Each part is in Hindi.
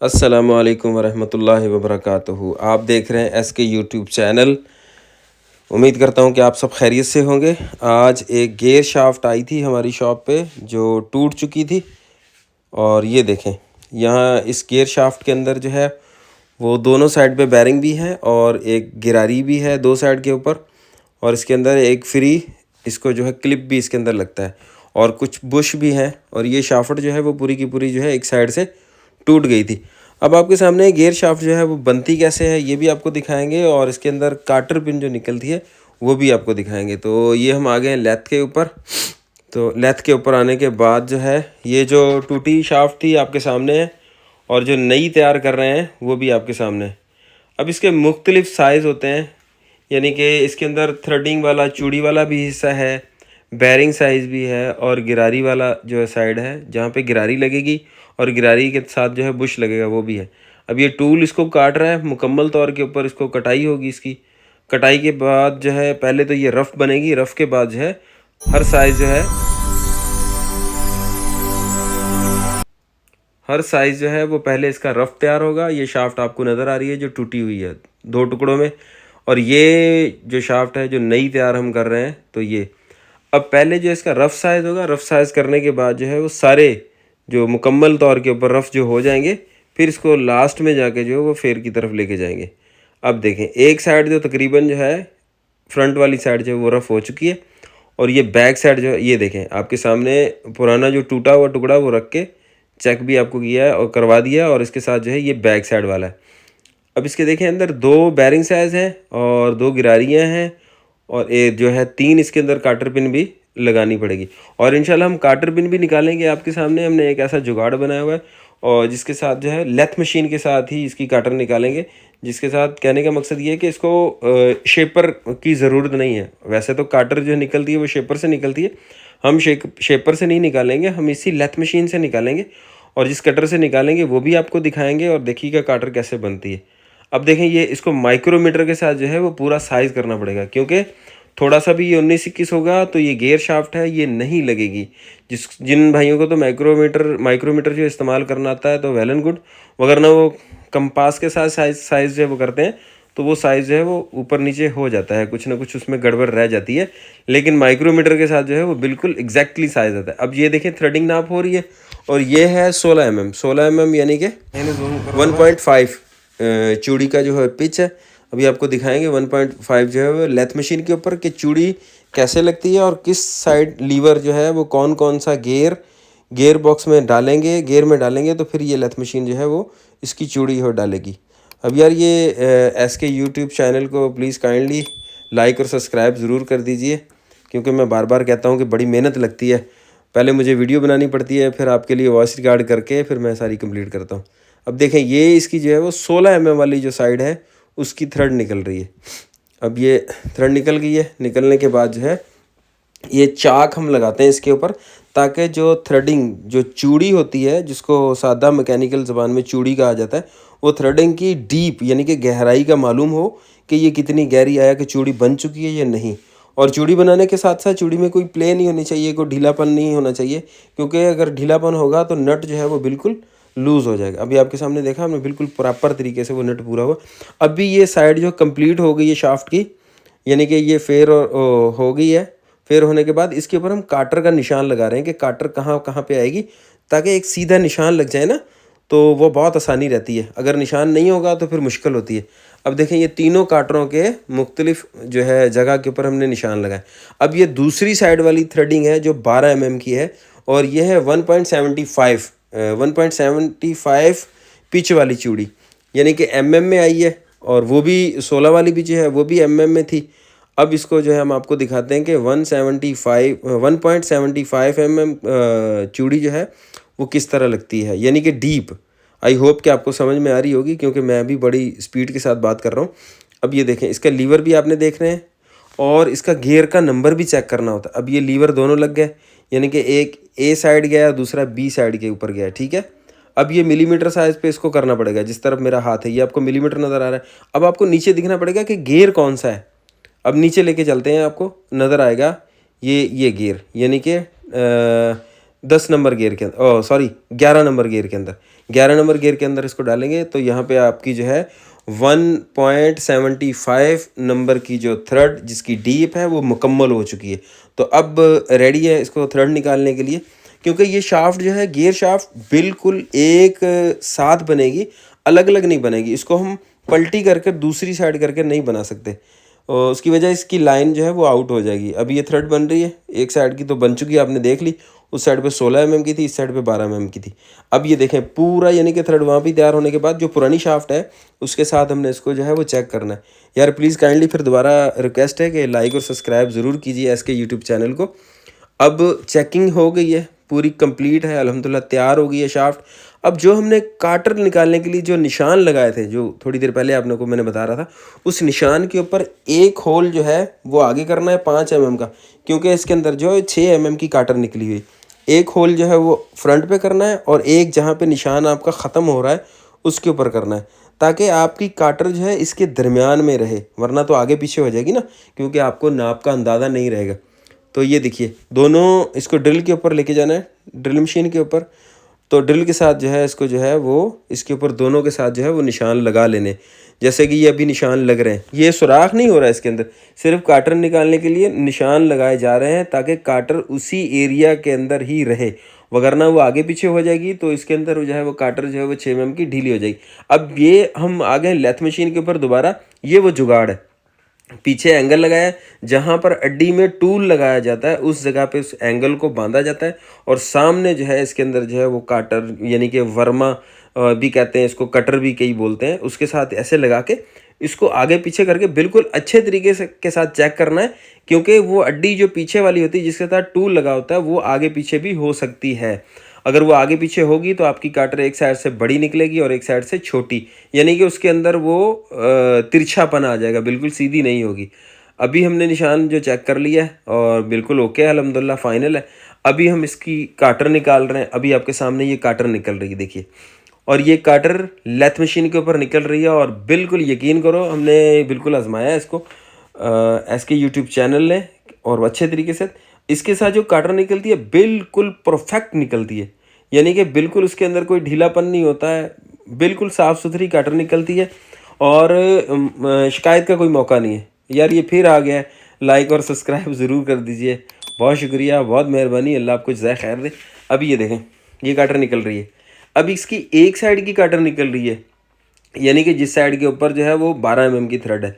अस्सलामुअलैकुम वरहमतुल्लाहि वबरकातुहू। आप देख रहे हैं एसके यूट्यूब चैनल। उम्मीद करता हूं कि आप सब खैरियत से होंगे। आज एक गियर शाफ्ट आई थी हमारी शॉप पे जो टूट चुकी थी, और ये देखें यहाँ इस गियर शाफ्ट के अंदर जो है वो दोनों साइड पे बैरिंग भी है और एक गिरारी भी है दो साइड के ऊपर, और इसके अंदर एक फ्री इसको जो है क्लिप भी इसके अंदर लगता है, और कुछ बुश भी हैं। और ये शाफ्ट जो है वो पूरी की पूरी जो है एक साइड से टूट गई थी। अब आपके सामने गियर शाफ्ट जो है वो बनती कैसे है ये भी आपको दिखाएंगे, और इसके अंदर काटर पिन जो निकलती है वो भी आपको दिखाएंगे। तो ये हम आ गए हैं लेथ के ऊपर। तो लेथ के ऊपर आने के बाद जो है ये जो टूटी शाफ्ट थी आपके सामने है, और जो नई तैयार कर रहे हैं वो भी आपके सामने है। अब इसके मुख्तलिफ साइज़ होते हैं, यानी कि इसके अंदर थ्रेडिंग वाला चूड़ी वाला भी हिस्सा है, बैरिंग साइज़ भी है, और गिरारी वाला जो है साइड है जहाँ पे गिरारी लगेगी और गिरारी के साथ जो है बुश लगेगा वो भी है। अब ये टूल इसको काट रहा है मुकम्मल तौर के ऊपर, इसको कटाई होगी। इसकी कटाई के बाद जो है पहले तो ये रफ़ बनेगी, रफ़ के बाद जो है हर साइज़ जो है वो पहले इसका रफ़ तैयार होगा। ये शाफ्ट आपको नज़र आ रही है जो टूटी हुई है दो टुकड़ों में, और ये जो शाफ्ट है जो नई तैयार हम कर रहे हैं तो ये अब पहले जो इसका रफ़ साइज़ होगा, रफ़ साइज़ करने के बाद जो है वो सारे जो मुकम्मल तौर के ऊपर रफ़ जो हो जाएंगे, फिर इसको लास्ट में जाके जो है वो फेर की तरफ लेके जाएंगे। अब देखें एक साइड जो तकरीबन जो है फ्रंट वाली साइड जो है वो रफ़ हो चुकी है, और ये बैक साइड जो है ये देखें आपके सामने पुराना जो टूटा हुआ टुकड़ा वो रख के चेक भी आपको किया है और करवा दिया है, और इसके साथ जो है ये बैक साइड वाला है। अब इसके देखें अंदर दो बैरिंग साइज़ हैं और दो गिरारियाँ हैं, और एक जो है तीन इसके अंदर काटर पिन भी लगानी पड़ेगी। और इंशाल्लाह हम काटर पिन भी निकालेंगे। आपके सामने हमने एक ऐसा जुगाड़ बनाया हुआ है, और जिसके साथ जो है लेथ मशीन के साथ ही इसकी काटर निकालेंगे, जिसके साथ कहने का मकसद ये है कि इसको शेपर की ज़रूरत नहीं है। वैसे तो काटर जो निकलती है वो शेपर से निकलती है, हम शेपर से नहीं निकालेंगे, हम इसी लेथ मशीन से निकालेंगे, और जिस कटर से निकालेंगे वो भी आपको दिखाएंगे, और देखिएगा काटर कैसे बनती है। अब देखें ये इसको माइक्रोमीटर के साथ जो है वो पूरा साइज़ करना पड़ेगा, क्योंकि थोड़ा सा भी ये 19-21 होगा तो ये गियर शाफ्ट है ये नहीं लगेगी। जिन भाइयों को तो माइक्रोमीटर जो इस्तेमाल करना आता है तो वेल एंड गुड, वगरना वो कंपास के साथ साइज़ जो है वो करते हैं तो वो साइज़ जो है वो ऊपर नीचे हो जाता है, कुछ ना कुछ उसमें गड़बड़ रह जाती है। लेकिन माइक्रोमीटर के साथ जो है वो बिल्कुल एग्जैक्टली साइज़ आता है। अब ये देखें थ्रेडिंग नाप हो रही है, और ये है 16 mm यानी कि 1.5 चूड़ी का जो है पिच है। अभी आपको दिखाएंगे 1.5 जो है वो लेथ मशीन के ऊपर कि चूड़ी कैसे लगती है, और किस साइड लीवर जो है वो कौन कौन सा गियर बॉक्स में डालेंगे, गियर में डालेंगे तो फिर ये लेथ मशीन जो है वो इसकी चूड़ी हो डालेगी। अब यार ये एसके यूट्यूब चैनल को प्लीज़ काइंडली लाइक और सब्सक्राइब ज़रूर कर दीजिए, क्योंकि मैं बार बार कहता हूँ कि बड़ी मेहनत लगती है। पहले मुझे वीडियो बनानी पड़ती है, फिर आपके लिए वॉइस रिकॉर्ड करके फिर मैं सारी कंप्लीट करता हूँ। अब देखें ये इसकी जो है वो 16 mm वाली जो साइड है उसकी थ्रेड निकल रही है। अब ये थ्रेड निकल गई है, निकलने के बाद जो है ये चाक हम लगाते हैं इसके ऊपर, ताकि जो थ्रेडिंग जो चूड़ी होती है जिसको सादा मैकेनिकल ज़बान में चूड़ी कहा जाता है, वो थ्रेडिंग की डीप यानी कि गहराई का मालूम हो कि ये कितनी गहरी आया कि चूड़ी बन चुकी है या नहीं। और चूड़ी बनाने के साथ साथ चूड़ी में कोई प्ले नहीं होनी चाहिए, कोई ढीलापन नहीं होना चाहिए, क्योंकि अगर ढीलापन होगा तो नट जो है वो बिल्कुल लूज़ हो जाएगा। अभी आपके सामने देखा हमने बिल्कुल प्रॉपर तरीके से वो नट पूरा हुआ। अभी ये साइड जो कंप्लीट हो गई है शाफ्ट की, यानी कि ये फेयर हो गई है। फेयर होने के बाद इसके ऊपर हम काटर का निशान लगा रहे हैं कि काटर कहाँ कहाँ पे आएगी, ताकि एक सीधा निशान लग जाए ना, तो वो बहुत आसानी रहती है। अगर निशान नहीं होगा तो फिर मुश्किल होती है। अब देखें ये तीनों काटरों के मुख्तलिफ जो है जगह के ऊपर हमने निशान लगाए। अब ये दूसरी साइड वाली थ्रेडिंग है जो 12 mm की है, और ये है 1.75 पिच वाली चूड़ी, यानी कि mm में आई है, और वो भी 16 वाली भी जो है वो भी mm में थी। अब इसको जो है हम आपको दिखाते हैं कि 1.75 mm चूड़ी जो है वो किस तरह लगती है, यानी कि डीप। आई होप कि आपको समझ में आ रही होगी, क्योंकि मैं भी बड़ी स्पीड के साथ बात कर रहा हूँ। अब ये देखें इसका लीवर भी आपने देख रहे हैं, और इसका गियर का नंबर भी चेक करना होता है। अब ये लीवर दोनों लग गए, यानी कि एक ए साइड गया दूसरा बी साइड के ऊपर गया, ठीक है। अब ये मिलीमीटर साइज़ पे इसको करना पड़ेगा। जिस तरफ मेरा हाथ है ये आपको मिलीमीटर नज़र आ रहा है। अब आपको नीचे दिखना पड़ेगा कि गियर कौन सा है। अब नीचे लेके चलते हैं, आपको नज़र आएगा ये गियर, यानी कि 10 नंबर गियर के अंदर, ओह सॉरी 11 नंबर गियर के अंदर, 11 नंबर गियर के अंदर इसको डालेंगे तो यहाँ पे आपकी जो है 1.75 नंबर की जो थ्रेड जिसकी डीप है वो मुकम्मल हो चुकी है। तो अब रेडी है इसको थ्रेड निकालने के लिए, क्योंकि ये शाफ्ट जो है गियर शाफ्ट बिल्कुल एक साथ बनेगी, अलग अलग नहीं बनेगी। इसको हम पलटी करके दूसरी साइड करके नहीं बना सकते, और उसकी वजह इसकी लाइन जो है वो आउट हो जाएगी। अभी ये थ्रेड बन रही है, एक साइड की तो बन चुकी है, आपने देख ली। उस साइड पे 16 mm की थी, इस साइड पे 12 mm की थी। अब ये देखें पूरा यानी कि थ्रेड वहाँ भी तैयार होने के बाद जो पुरानी शाफ्ट है उसके साथ हमने इसको जो है वो चेक करना है। यार प्लीज़ काइंडली फिर दोबारा रिक्वेस्ट है कि लाइक और सब्सक्राइब ज़रूर कीजिए एसके यूट्यूब चैनल को। अब चेकिंग हो गई है, पूरी कंप्लीट है, अल्हम्दुलिल्लाह तैयार हो गई है शाफ्ट। अब जो हमने काटर निकालने के लिए जो निशान लगाए थे, जो थोड़ी देर पहले आपने को मैंने बता रहा था, उस निशान के ऊपर एक होल जो है वो आगे करना है 5 mm का, क्योंकि इसके अंदर जो है 6 mm की काटर निकली हुई। एक होल जो है वो फ्रंट पे करना है और एक जहाँ पे निशान आपका ख़त्म हो रहा है उसके ऊपर करना है, ताकि आपकी काटर जो है इसके दरमियान में रहे, वरना तो आगे पीछे हो जाएगी ना, क्योंकि आपको नाप का अंदाज़ा नहीं रहेगा। तो ये देखिए दोनों इसको ड्रिल के ऊपर लेके जाना है, ड्रिल मशीन के ऊपर। तो ड्रिल के साथ जो है इसको जो है वो इसके ऊपर दोनों के साथ जो है वो निशान लगा लेने, जैसे कि ये अभी निशान लग रहे हैं। ये सुराख नहीं हो रहा है इसके अंदर, सिर्फ काटर निकालने के लिए निशान लगाए जा रहे हैं ताकि काटर उसी एरिया के अंदर ही रहे, वगरना वो आगे पीछे हो जाएगी तो इसके अंदर जो है वो काटर जो है वो 6 mm की ढीली हो जाएगी। अब ये हम आ गए लेथ मशीन के ऊपर दोबारा। ये वो जुगाड़ है, पीछे एंगल लगाया है, जहाँ पर अड्डी में टूल लगाया जाता है उस जगह पे उस एंगल को बांधा जाता है, और सामने जो है इसके अंदर जो है वो काटर यानी कि वर्मा भी कहते हैं इसको, कटर भी कई बोलते हैं, उसके साथ ऐसे लगा के इसको आगे पीछे करके बिल्कुल अच्छे तरीके से के साथ चेक करना है, क्योंकि वो अड्डी जो पीछे वाली होती है जिसके साथ टूल लगा होता है वो आगे पीछे भी हो सकती है। अगर वो आगे पीछे होगी तो आपकी काटर एक साइड से बड़ी निकलेगी और एक साइड से छोटी, यानी कि उसके अंदर वो तिरछापन आ जाएगा, बिल्कुल सीधी नहीं होगी। अभी हमने निशान जो चेक कर लिया है और बिल्कुल ओके है, अल्हम्दुलिल्लाह फाइनल है। अभी हम इसकी काटर निकाल रहे हैं। अभी आपके सामने ये काटर निकल रही है, देखिए, और ये काटर लेथ मशीन के ऊपर निकल रही है, और बिल्कुल यकीन करो हमने बिल्कुल आजमाया है इसको एसके यूट्यूब चैनल ने, और अच्छे तरीके से इसके साथ जो काटर निकलती है बिल्कुल परफेक्ट निकलती है, यानी कि बिल्कुल उसके अंदर कोई ढीलापन नहीं होता है, बिल्कुल साफ़ सुथरी काटर निकलती है, और शिकायत का कोई मौका नहीं है। यार ये फिर आ गया है, लाइक और सब्सक्राइब ज़रूर कर दीजिए, बहुत शुक्रिया, बहुत मेहरबानी, अल्लाह आपको जज़ाय खैर दे। अभी ये देखें ये काटर निकल रही है। अब इसकी एक साइड की काटर निकल रही है, यानी कि जिस साइड के ऊपर जो है वो 12 mm की थ्रेड है।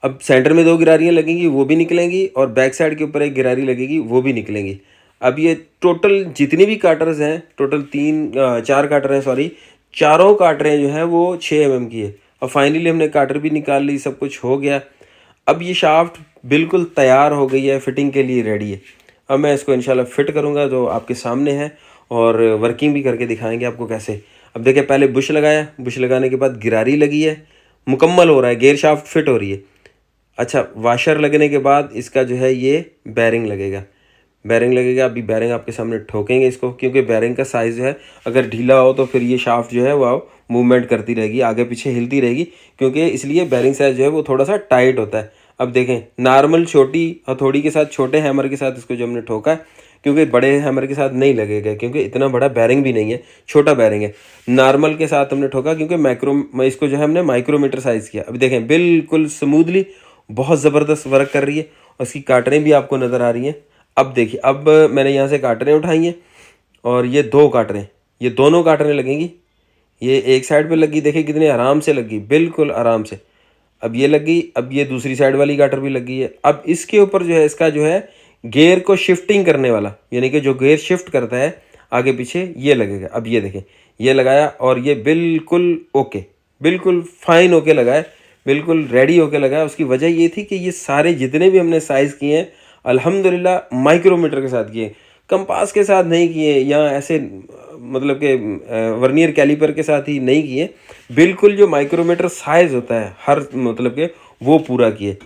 अब सेंटर में 2 गिरारियाँ लगेंगी वो भी निकलेंगी, और बैक साइड के ऊपर एक गिरारी लगेगी वो भी निकलेंगी। अब ये टोटल जितनी भी काटर्स हैं, टोटल 4 काटर हैं, सॉरी, चारों काटरें जो हैं वो 6 mm की है। और फाइनली हमने काटर भी निकाल ली, सब कुछ हो गया। अब ये शाफ्ट बिल्कुल तैयार हो गई है, फिटिंग के लिए रेडी है। अब मैं इसको इंशाल्लाह फिट करूँगा जो आपके सामने है, और वर्किंग भी करके दिखाएंगे आपको कैसे। अब देखिए पहले बुश लगाया, बुश लगाने के बाद गिरारी लगी है, मुकम्मल हो रहा है, गेयर शाफ्ट फिट हो रही है। अच्छा, वाशर लगने के बाद इसका जो है ये बैरिंग लगेगा, बैरिंग लगेगा। अभी बैरिंग आपके सामने ठोकेंगे इसको, क्योंकि बैरिंग का साइज़ जो है अगर ढीला हो तो फिर ये शाफ्ट जो है वो मूवमेंट करती रहेगी, आगे पीछे हिलती रहेगी, क्योंकि इसलिए बैरिंग साइज़ जो है वो थोड़ा सा टाइट होता है। अब देखें नॉर्मल छोटी हथौड़ी के साथ, छोटे हैमर के साथ इसको जो हमने ठोका है, क्योंकि बड़े हैमर के साथ नहीं लगेगा, क्योंकि इतना बड़ा बैरिंग भी नहीं है, छोटा बैरिंग है। नॉर्मल के साथ हमने ठोका क्योंकि इसको जो है हमने माइक्रोमीटर साइज़ किया। अभी देखें बिल्कुल स्मूथली, बहुत ज़बरदस्त वर्क कर रही है, और उसकी काटरें भी आपको नज़र आ रही हैं। अब देखिए, अब मैंने यहाँ से काटरें उठाई हैं, और ये 2 काटरें, ये दोनों काटरें लगेंगी। ये एक साइड पे लगी, देखिए कितने आराम से लगी, बिल्कुल आराम से। अब ये लगी, अब ये दूसरी साइड वाली काटर भी लगी है। अब इसके ऊपर जो है इसका जो है गियर को शिफ्टिंग करने वाला, यानी कि जो गियर शिफ्ट करता है आगे पीछे, ये लगेगा। अब ये देखें ये लगाया, और ये बिल्कुल ओके, बिल्कुल फाइन होके लगाया, बिल्कुल रेडी होके लगाया। उसकी वजह ये थी कि ये सारे जितने भी हमने साइज़ किए हैं अल्हम्दुलिल्लाह माइक्रोमीटर के साथ किए, कंपास के साथ नहीं किए, या ऐसे मतलब कि वर्नियर कैलिपर के साथ ही नहीं किए, बिल्कुल जो माइक्रोमीटर साइज़ होता है हर मतलब के वो पूरा किए।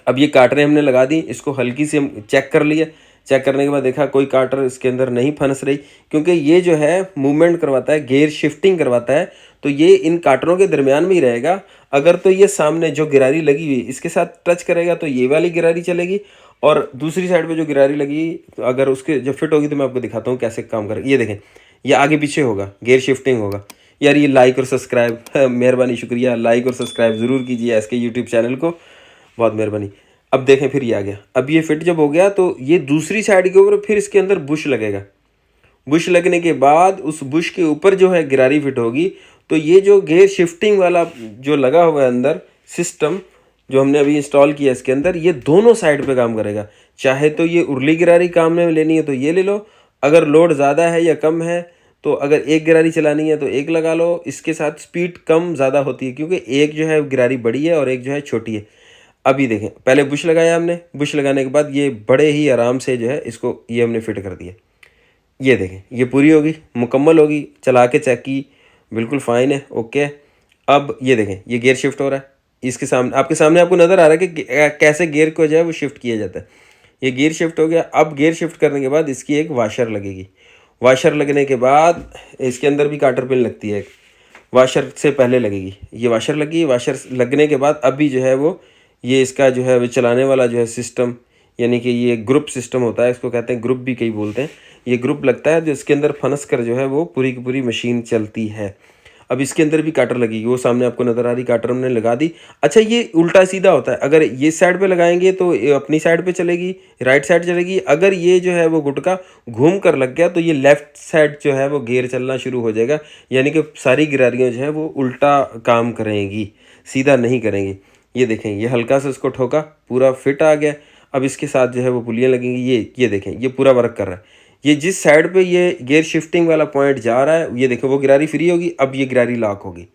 अब ये काटरें हमने लगा दी, इसको हल्की से हम चेक कर लिए, चेक करने के बाद देखा कोई काटर इसके अंदर नहीं फंस रही, क्योंकि ये जो है मूवमेंट करवाता है, गियर शिफ्टिंग करवाता है, तो ये इन काटरों के दरमियान में ही रहेगा। अगर तो ये सामने जो गिरारी लगी हुई इसके साथ टच करेगा तो ये वाली गिरारी चलेगी, और दूसरी साइड पे जो गिरारी लगी, तो अगर उसके जब फिट होगी तो मैं आपको दिखाता हूँ कैसे काम करेगा। ये देखें, ये आगे पीछे होगा, गियर शिफ्टिंग होगा। यार ये लाइक और सब्सक्राइब मेहरबानी, शुक्रिया, लाइक और सब्सक्राइब ज़रूर कीजिए एसके यूट्यूब चैनल को, बहुत मेहरबानी। अब देखें फिर ये आ गया। अब ये फिट जब हो गया तो ये दूसरी साइड के ऊपर फिर इसके अंदर बुश लगेगा। बुश लगने के बाद उस बुश के ऊपर जो है गिरारी फिट होगी। तो ये जो गियर शिफ्टिंग वाला जो लगा हुआ है अंदर सिस्टम, जो हमने अभी इंस्टॉल किया इसके अंदर, ये दोनों साइड पे काम करेगा। चाहे तो ये उर्ली गिरारी काम में लेनी है तो ये ले लो, अगर लोड ज़्यादा है या कम है तो अगर एक गिरारी चलानी है तो एक लगा लो। इसके साथ स्पीड कम ज़्यादा होती है क्योंकि एक जो है गिरारी बड़ी है और एक जो है छोटी है। अभी देखें, पहले बुश लगाया हमने, बुश लगाने के बाद ये बड़े ही आराम से जो है इसको ये हमने फिट कर दिया। ये देखें, ये पूरी होगी, मुकम्मल होगी, चला के चेक की, बिल्कुल फ़ाइन है, ओके। अब ये देखें, ये गियर शिफ्ट हो रहा है, इसके सामने आपके सामने आपको नज़र आ रहा है कि कैसे गियर को जो है वो शिफ्ट किया जाता है। ये गियर शिफ्ट हो गया। अब गियर शिफ्ट करने के बाद इसकी एक वाशर लगेगी। वाशर लगने के बाद इसके अंदर भी काटर पिन लगती है, एक वाशर से पहले लगेगी। ये वाशर लगी, वाशर लगने के बाद अभी जो है वो ये इसका जो है वो चलाने वाला जो है सिस्टम, यानी कि ये ग्रुप सिस्टम होता है, इसको कहते हैं ग्रुप भी कई बोलते हैं। ये ग्रुप लगता है जो इसके अंदर फंस कर जो है वो पूरी की पूरी मशीन चलती है। अब इसके अंदर भी काटर लगेगी, वो सामने आपको नज़र आ रही काटर हमने लगा दी। अच्छा, ये उल्टा सीधा होता है, अगर ये साइड पे लगाएंगे तो ये अपनी साइड पे चलेगी, राइट साइड चलेगी। अगर ये जो है वो गुटका घूम कर लग गया तो ये लेफ़्ट साइड जो है वो गियर चलना शुरू हो जाएगा, यानी कि सारी गिरारियाँ जो है वो उल्टा काम करेंगी, सीधा नहीं करेंगी। ये देखें, ये हल्का सा उसको ठोका, पूरा फिट आ गया। अब इसके साथ जो है वो पुलियाँ लगेंगी। ये देखें, ये पूरा वर्क कर रहा है। ये जिस साइड पे ये गियर शिफ्टिंग वाला पॉइंट जा रहा है, ये देखो वो गिरारी फ्री होगी, अब ये गिरारी लॉक होगी।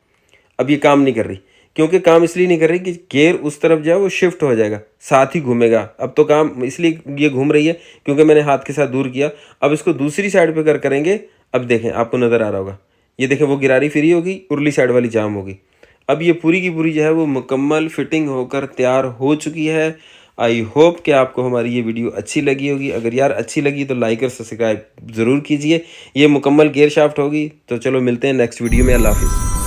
अब ये काम नहीं कर रही, क्योंकि काम इसलिए नहीं कर रही कि गियर उस तरफ जो है वो शिफ्ट हो जाएगा, साथ ही घूमेगा। अब तो काम इसलिए ये घूम रही है क्योंकि मैंने हाथ के साथ दूर किया। अब इसको दूसरी साइड पे करेंगे। अब देखें, आपको नज़र आ रहा होगा, ये देखें वो गिरारी फ्री होगी, उर्ली साइड वाली जाम होगी। अब ये पूरी की पूरी जो है वो मुकम्मल फिटिंग होकर तैयार हो चुकी है। आई होप कि आपको हमारी ये वीडियो अच्छी लगी होगी। अगर यार अच्छी लगी तो लाइक और सब्सक्राइब ज़रूर कीजिए। ये मुकम्मल गियर शाफ्ट होगी। तो चलो मिलते हैं नेक्स्ट वीडियो में। अल्लाह हाफिज़।